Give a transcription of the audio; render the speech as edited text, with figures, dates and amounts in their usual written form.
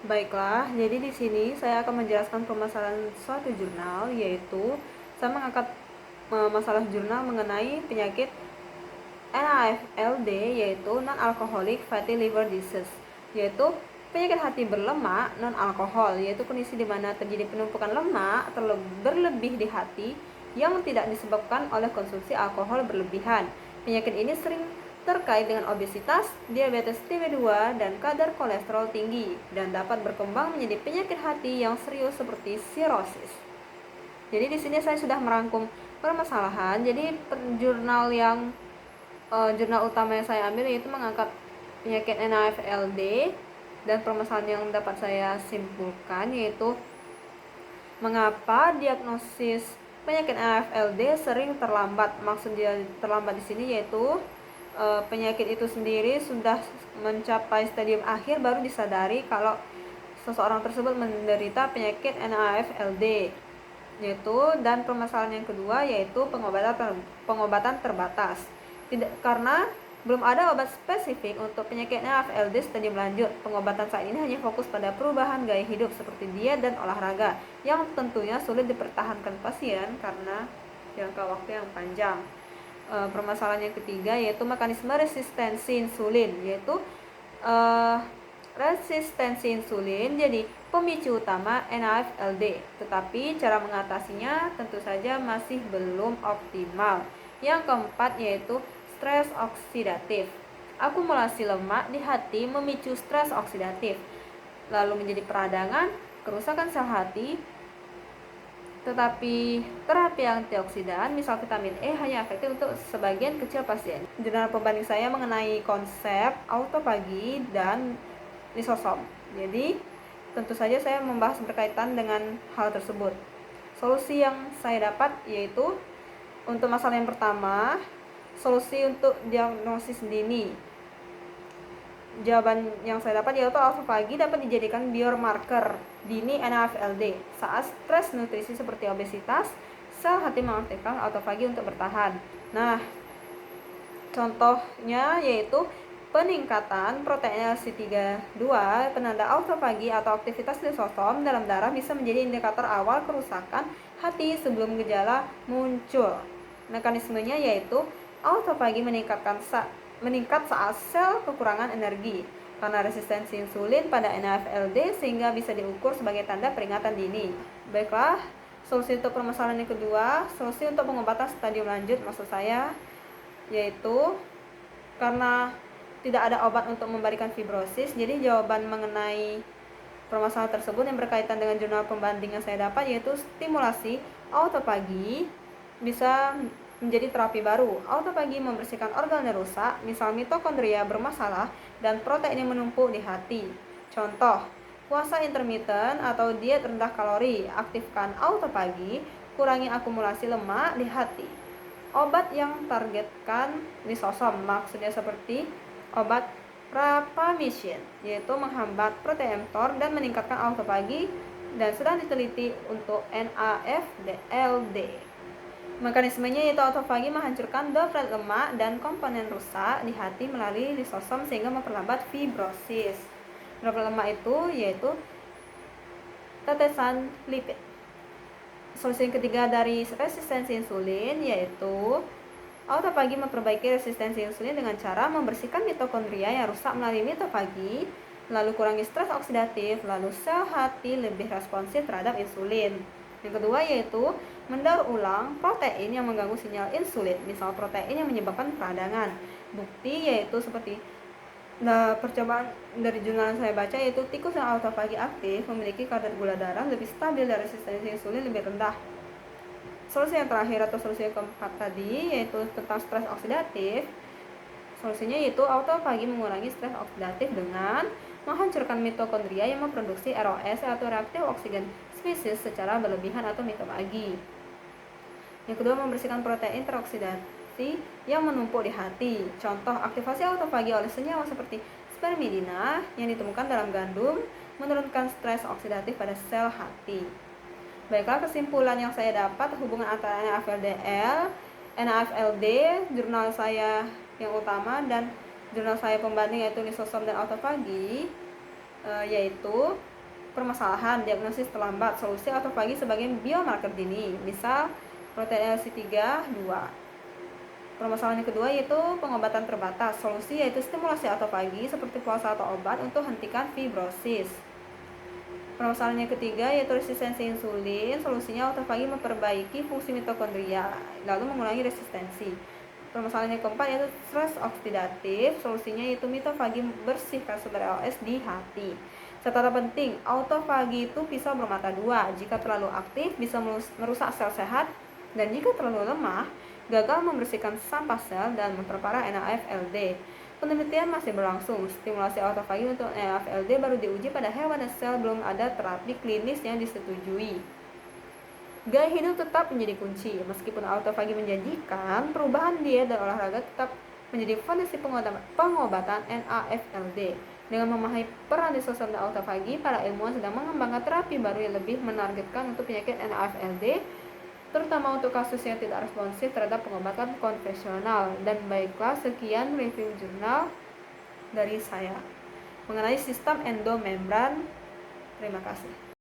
Baiklah, jadi di sini saya akan menjelaskan permasalahan suatu jurnal, yaitu saya mengangkat masalah jurnal mengenai penyakit NAFLD, yaitu non-alcoholic fatty liver disease, yaitu penyakit hati berlemak non-alkohol, yaitu kondisi di mana terjadi penumpukan lemak berlebih di hati yang tidak disebabkan oleh konsumsi alkohol berlebihan. Penyakit ini sering terkait dengan obesitas, diabetes tipe 2, dan kadar kolesterol tinggi, dan dapat berkembang menjadi penyakit hati yang serius seperti sirosis. Jadi di sini saya sudah merangkum permasalahan. Jadi jurnal utama yang saya ambil yaitu mengangkat penyakit NAFLD, dan permasalahan yang dapat saya simpulkan yaitu mengapa diagnosis penyakit NAFLD sering terlambat. Maksud dia terlambat di sini yaitu penyakit itu sendiri sudah mencapai stadium akhir baru disadari kalau seseorang tersebut menderita penyakit NAFLD, yaitu. Dan permasalahan yang kedua yaitu pengobatan terbatas. Karena belum ada obat spesifik untuk penyakit NAFLD stadium lanjut. Pengobatan saat ini hanya fokus pada perubahan gaya hidup seperti diet dan olahraga, yang tentunya sulit dipertahankan pasien karena jangka waktu yang panjang. Permasalahan yang ketiga yaitu mekanisme resistensi insulin, yaitu resistensi insulin jadi pemicu utama NAFLD, tetapi cara mengatasinya tentu saja masih belum optimal. Yang keempat yaitu stres oksidatif. Akumulasi lemak di hati memicu stres oksidatif, lalu menjadi peradangan, kerusakan sel hati. Tetapi terapi antioksidan, misal vitamin E, hanya efektif untuk sebagian kecil pasien. Jurnal pembanding saya mengenai konsep autofagi dan lisosom. Jadi, tentu saja saya membahas berkaitan dengan hal tersebut. Solusi yang saya dapat yaitu untuk masalah yang pertama, solusi untuk diagnosis dini. Jawaban yang saya dapat yaitu autofagi dapat dijadikan biomarker dini NAFLD. Saat stres nutrisi seperti obesitas, sel hati mengaktifkan autofagi untuk bertahan. Nah, contohnya yaitu peningkatan protein LC32, penanda autofagi atau aktivitas lisosom dalam darah bisa menjadi indikator awal kerusakan hati sebelum gejala muncul. Mekanismenya yaitu autofagi meningkat saat sel kekurangan energi karena resistensi insulin pada NAFLD, sehingga bisa diukur sebagai tanda peringatan dini. Baiklah, solusi untuk permasalahan yang kedua, solusi untuk pengobatan stadium lanjut maksud saya yaitu karena tidak ada obat untuk memberikan fibrosis. Jadi jawaban mengenai permasalahan tersebut yang berkaitan dengan jurnal pembanding yang saya dapat yaitu stimulasi autofagi bisa menjadi terapi baru. Autofagi membersihkan organ yang rusak, misal mitokondria bermasalah dan protein yang menumpuk di hati. Contoh, puasa intermittent atau diet rendah kalori, aktifkan autofagi, kurangi akumulasi lemak di hati. Obat yang targetkan lisosom, maksudnya seperti obat rapamycin, yaitu menghambat protein mTOR dan meningkatkan autofagi, dan sedang diteliti untuk NAFLD. Mekanismenya yaitu autofagi menghancurkan doplet lemak dan komponen rusak di hati melalui lisosom sehingga memperlambat fibrosis. Doplet lemak itu yaitu tetesan lipid. Solusi yang ketiga dari resistensi insulin yaitu autofagi memperbaiki resistensi insulin dengan cara membersihkan mitokondria yang rusak melalui mitofagi, lalu kurangi stres oksidatif, lalu sel hati lebih responsif terhadap insulin. Yang kedua yaitu mendaur ulang protein yang mengganggu sinyal insulin, misal protein yang menyebabkan peradangan. Bukti yaitu seperti percobaan dari jurnal yang saya baca yaitu tikus yang autofagi aktif memiliki kadar gula darah lebih stabil dan resistensi insulin lebih rendah. Solusi yang terakhir atau solusi yang keempat tadi yaitu tentang stres oksidatif. Solusinya yaitu autofagi mengurangi stres oksidatif dengan menghancurkan mitokondria yang memproduksi ROS atau reaktif oksigen spesies secara berlebihan atau mitofagi. Yang kedua, membersihkan protein teroksidasi yang menumpuk di hati. Contoh aktivasi autofagi oleh senyawa seperti spermidina yang ditemukan dalam gandum menurunkan stres oksidatif pada sel hati. Baiklah, kesimpulan yang saya dapat hubungan antara NAFLD, jurnal saya yang utama dan jurnal saya pembanding yaitu lisosom dan autofagi, yaitu permasalahan, diagnosis terlambat, solusi autofagi sebagai biomarker dini, misal protein LC3 2. Permasalahan yang kedua yaitu pengobatan terbatas, solusi yaitu stimulasi autofagi seperti puasa atau obat untuk hentikan fibrosis. Permasalahan yang ketiga yaitu resistensi insulin, solusinya autofagi memperbaiki fungsi mitokondria, lalu mengurangi resistensi. Permasalahan yang keempat yaitu stres oksidatif, solusinya yaitu mitofagi bersihkan sumber LS di hati. Catatan penting, autofagi itu pisau bermata dua, jika terlalu aktif bisa merusak sel sehat, dan jika terlalu lemah, gagal membersihkan sampah sel dan memperparah NAFLD. Penelitian masih berlangsung, stimulasi autofagi untuk NAFLD baru diuji pada hewan dan sel, belum ada terapi klinis yang disetujui. Gaya hidup tetap menjadi kunci. Meskipun autofagi menjanjikan, perubahan diet dan olahraga tetap menjadi fondasi pengobatan NAFLD. Dengan memahami peran disosial dan autofagi, para ilmuwan sedang mengembangkan terapi baru yang lebih menargetkan untuk penyakit NAFLD, terutama untuk kasus yang tidak responsif terhadap pengobatan konvensional. Dan baiklah, sekian review jurnal dari saya mengenai sistem endomembran. Terima kasih.